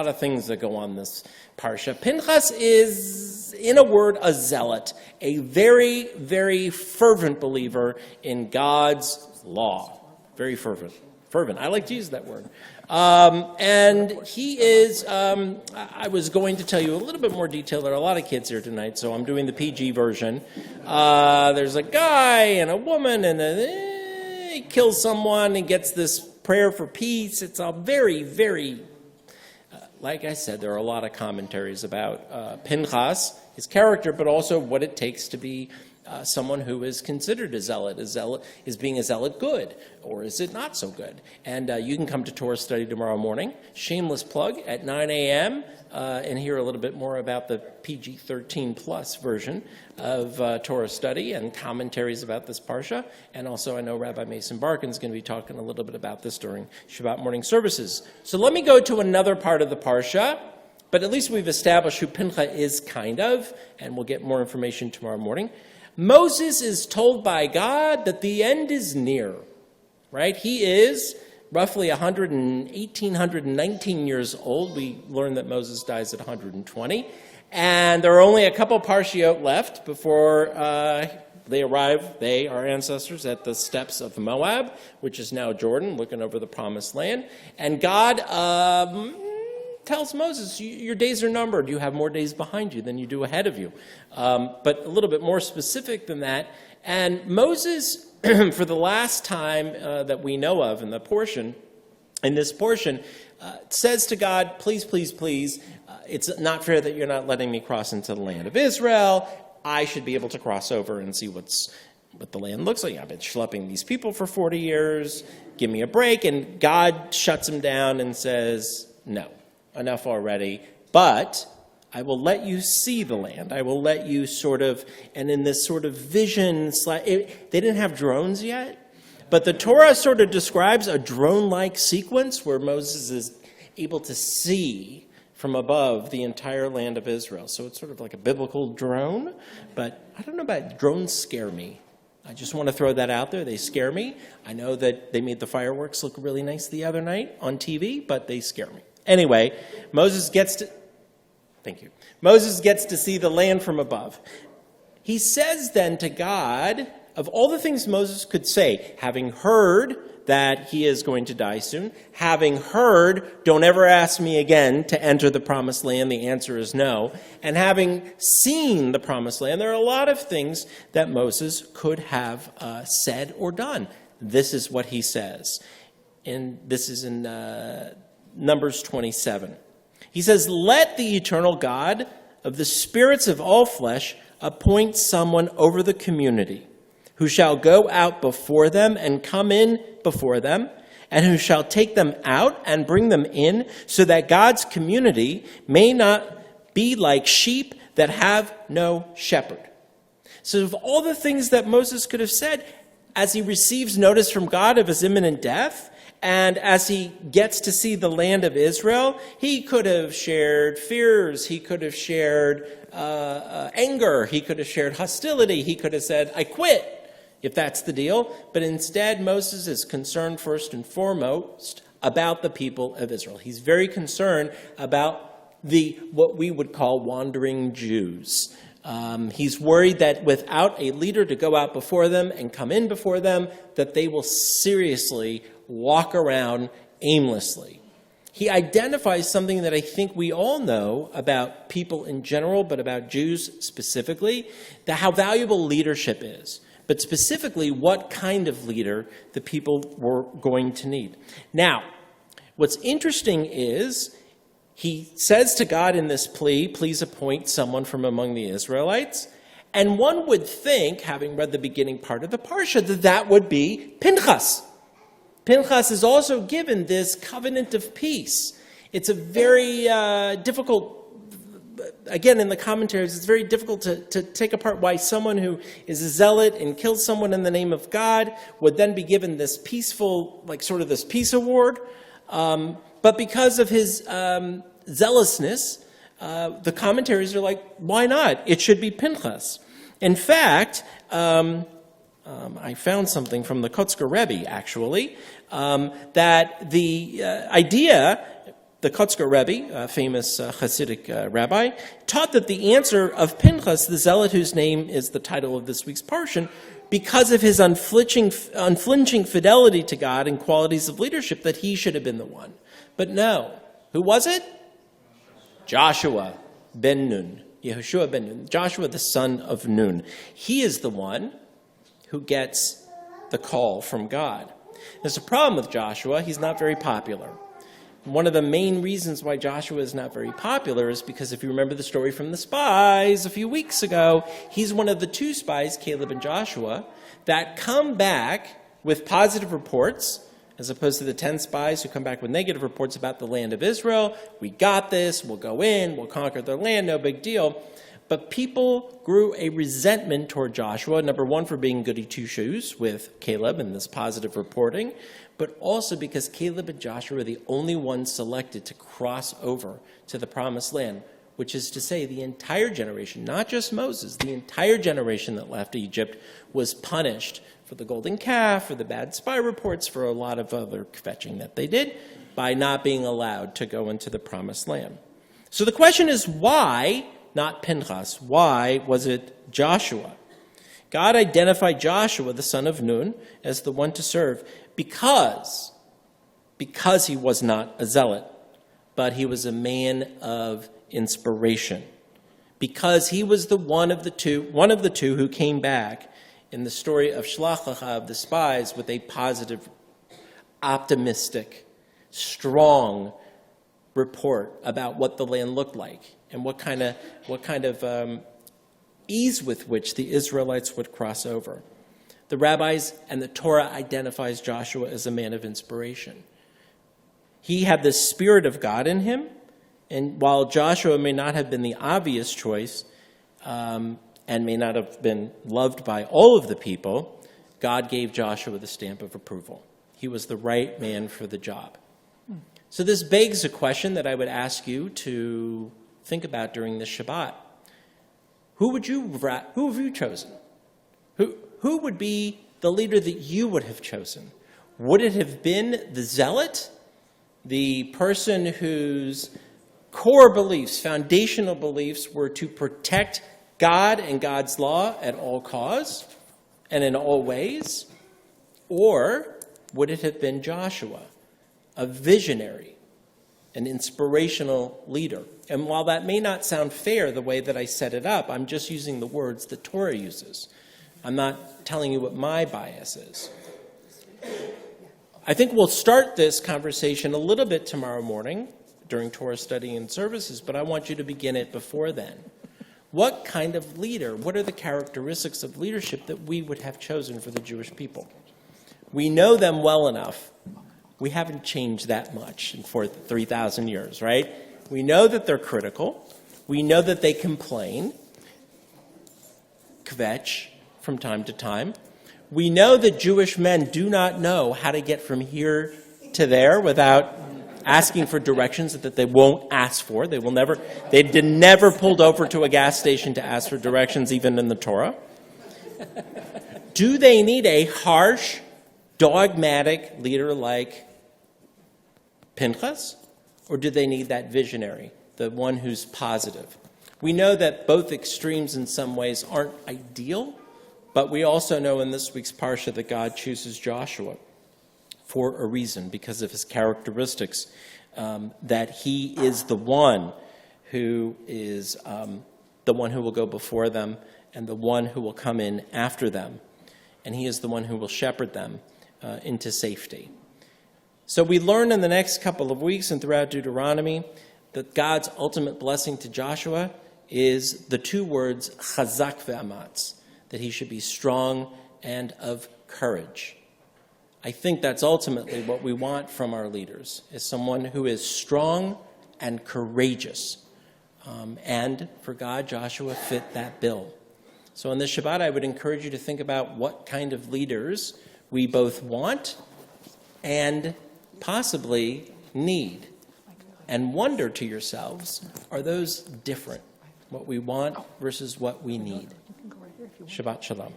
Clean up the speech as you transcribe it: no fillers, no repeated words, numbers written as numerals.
lot of things that go on this parsha. Pinchas is, in a word, a zealot, a very, very fervent believer in God's law. Very fervent. Fervent. I like to use that word. And he is, I was going to tell you a little bit more detail. There are a lot of kids here tonight, so I'm doing the PG version. There's a guy and a woman, and he kills someone and gets this prayer for peace. It's a very, very, like I said, there are a lot of commentaries about Pinchas, his character, but also what it takes to be someone who is considered a zealot. Is being a zealot good, or is it not so good? And you can come to Torah study tomorrow morning, shameless plug, at 9 a.m., and hear a little bit more about the PG-13 plus version of Torah study and commentaries about this parsha. And also I know Rabbi Mason Barkin is going to be talking a little bit about this during Shabbat morning services. So let me go to another part of the parsha, but at least we've established who Pinchas is kind of, and we'll get more information tomorrow morning. Moses is told by God that the end is near, right? He is roughly 118, 119 years old. We learn that Moses dies at 120. And there are only a couple parshiot left before they arrive, our ancestors, at the steppes of Moab, which is now Jordan, looking over the promised land. And God tells Moses, your days are numbered. You have more days behind you than you do ahead of you. But a little bit more specific than that. And Moses, for the last time that we know of in this portion, says to God, please, please, please, it's not fair that you're not letting me cross into the land of Israel. I should be able to cross over and see what the land looks like. I've been schlepping these people for 40 years. Give me a break. And God shuts him down and says, no. Enough already, but I will let you see the land. I will let you and in this sort of vision, they didn't have drones yet, but the Torah sort of describes a drone-like sequence where Moses is able to see from above the entire land of Israel. So it's sort of like a biblical drone, but I don't know about drones scare me. I just want to throw that out there. They scare me. I know that they made the fireworks look really nice the other night on TV, but they scare me. Anyway, Moses gets to see the land from above. He says then to God, of all the things Moses could say, having heard that he is going to die soon, having heard, don't ever ask me again to enter the promised land, the answer is no, and having seen the promised land, there are a lot of things that Moses could have said or done. This is what he says. And this is in Numbers 27. He says, let the eternal God of the spirits of all flesh appoint someone over the community who shall go out before them and come in before them, and who shall take them out and bring them in, so that God's community may not be like sheep that have no shepherd. So of all the things that Moses could have said, as he receives notice from God of his imminent death, and as he gets to see the land of Israel, he could have shared fears, he could have shared anger, he could have shared hostility, he could have said, I quit, if that's the deal. But instead, Moses is concerned first and foremost about the people of Israel. He's very concerned about what we would call wandering Jews. He's worried that without a leader to go out before them and come in before them, that they will seriously walk around aimlessly. He identifies something that I think we all know about people in general, but about Jews specifically, how valuable leadership is, but specifically what kind of leader the people were going to need. Now, what's interesting is he says to God in this plea, please appoint someone from among the Israelites. And one would think, having read the beginning part of the parsha, that would be Pinchas. Pinchas is also given this covenant of peace. It's a very difficult, again, in the commentaries, it's very difficult to take apart why someone who is a zealot and kills someone in the name of God would then be given this peaceful, this peace award. But because of his zealousness, the commentaries are like, why not? It should be Pinchas. In fact, I found something from the Kotzker Rebbe, actually, that the idea the Kotzker Rebbe, a famous Hasidic rabbi, taught that the answer of Pinchas, the zealot whose name is the title of this week's parsha, because of his unflinching fidelity to God and qualities of leadership, that he should have been the one. But no. Who was it? Joshua ben Nun. Yehoshua ben Nun. Joshua, the son of Nun. He is the one who gets the call from God. There's a problem with Joshua. He's not very popular. One of the main reasons why Joshua is not very popular is because if you remember the story from the spies a few weeks ago, he's one of the two spies, Caleb and Joshua, that come back with positive reports, as opposed to the 10 spies who come back with negative reports about the land of Israel. We got this, we'll go in, we'll conquer their land, no big deal. But people grew a resentment toward Joshua, number one, for being goody two-shoes with Caleb and this positive reporting, but also because Caleb and Joshua were the only ones selected to cross over to the promised land, which is to say the entire generation, not just Moses, the entire generation that left Egypt was punished for the golden calf, for the bad spy reports, for a lot of other kvetching that they did, by not being allowed to go into the promised land. So the question is why, not Pinchas, why was it Joshua? God identified Joshua, the son of Nun, as the one to serve because he was not a zealot, but he was a man of inspiration. Because he was the one of the two who came back in the story of Shlach Lecha, of the spies, with a positive, optimistic, strong report about what the land looked like and what kind of ease with which the Israelites would cross over. The rabbis and the Torah identifies Joshua as a man of inspiration. He had the Spirit of God in him, and while Joshua may not have been the obvious choice and may not have been loved by all of the people, God gave Joshua the stamp of approval. He was the right man for the job. So this begs a question that I would ask you to think about during this Shabbat. Who have you chosen? Who would be the leader that you would have chosen? Would it have been the zealot, the person whose core beliefs, foundational beliefs, were to protect God and God's law at all costs and in all ways? Or would it have been Joshua, a visionary, an inspirational leader? And while that may not sound fair the way that I set it up, I'm just using the words the Torah uses. I'm not telling you what my bias is. I think we'll start this conversation a little bit tomorrow morning during Torah study and services, but I want you to begin it before then. What kind of leader, what are the characteristics of leadership that we would have chosen for the Jewish people? We know them well enough. We haven't changed that much in 3,000 years, right? We know that they're critical. We know that they complain, kvetch from time to time. We know that Jewish men do not know how to get from here to there without asking for directions that they won't ask for. They never pulled over to a gas station to ask for directions, even in the Torah. Do they need a harsh, dogmatic leader like Pinchas? Or do they need that visionary, the one who's positive? We know that both extremes in some ways aren't ideal, but we also know in this week's parsha that God chooses Joshua for a reason, because of his characteristics, that he is the one who is the one who will go before them and the one who will come in after them. And he is the one who will shepherd them into safety. So we learn in the next couple of weeks and throughout Deuteronomy that God's ultimate blessing to Joshua is the two words chazak ve'amatz, that he should be strong and of courage. I think that's ultimately what we want from our leaders, is someone who is strong and courageous. And for God, Joshua fit that bill. So on this Shabbat, I would encourage you to think about what kind of leaders we both want and possibly need. And wonder to yourselves, are those different? What we want versus what we need. Shabbat Shalom.